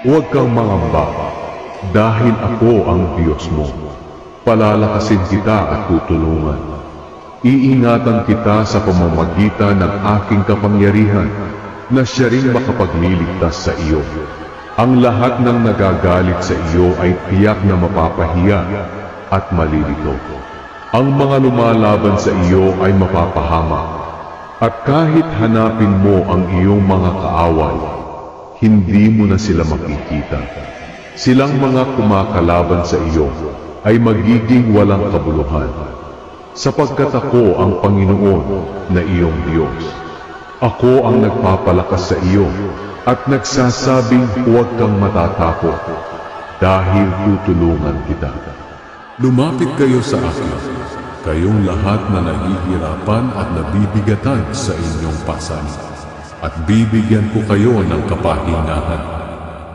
Huwag kang mangamba, dahil ako ang Diyos mo. Palalakasin kita at tutulungan. Iingatan kita sa pamamagitan ng aking kapangyarihan, na siya ring makapagliligtas sa iyo. Ang lahat ng nagagalit sa iyo ay tiyak na mapapahiya at malilito. Ang mga lumalaban sa iyo ay mapapahamak. At kahit hanapin mo ang iyong mga kaaway, hindi mo na sila makikita. Silang mga kumakalaban sa iyo ay magiging walang kabuluhan. Sapagkat ako ang Panginoon na iyong Diyos. Ako ang nagpapalakas sa iyo at nagsasabing huwag kang matatakot dahil tutulungan kita. Lumapit kayo sa akin, kayong lahat na nahihirapan at nabibigatan sa inyong pasanin, at bibigyan ko kayo ng kapahingahan.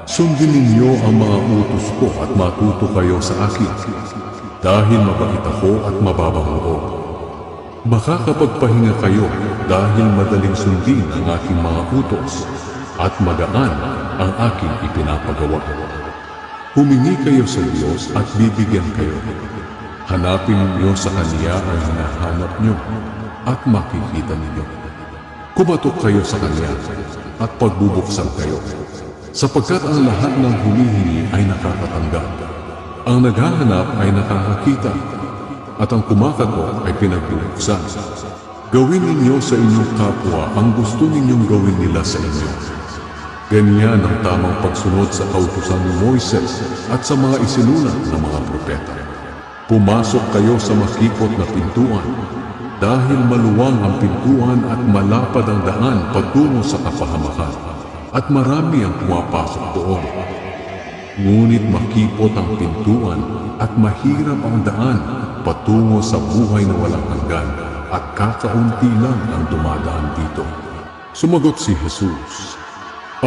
Sundin ninyo ang mga utos ko at matuto kayo sa akin, dahil mabait ako at mababang loob. Makakapagpahinga kayo dahil madaling sundin ang aking mga utos at magaan ang aking ipinapagawa. Humingi kayo sa Diyos at bibigyan kayo. Hanapin niyo sa Kanya ang hinahanap niyo at makikita ninyo. Kumatok kayo sa Kanya at pagbubuksan kayo, sapagkat ang lahat ng humihingi ay nakakatanggap. Ang naghahanap ay nakakakita, at ang kumakatok ay pinagbubuksan. Gawin ninyo sa inyong kapwa ang gusto ninyong gawin nila sa inyo. Ganyan ang tamang pagsunod sa kautusan ni Moises at sa mga isinulat ng mga propeta. Pumasok kayo sa makipot na pintuan, dahil maluwang ang pintuan at malapad ang daan patungo sa kapahamakan, at marami ang pumapasok doon. Ngunit makipot ang pintuan at mahirap ang daan patungo sa buhay na walang hanggan, at kakaunti lang ang dumadaan dito. Sumagot si Jesus,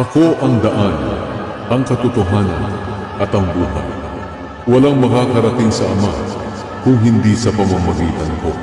"Ako ang daan, ang katotohanan, at ang buhay. Walang makakarating sa Ama kung hindi sa pamamagitan ko."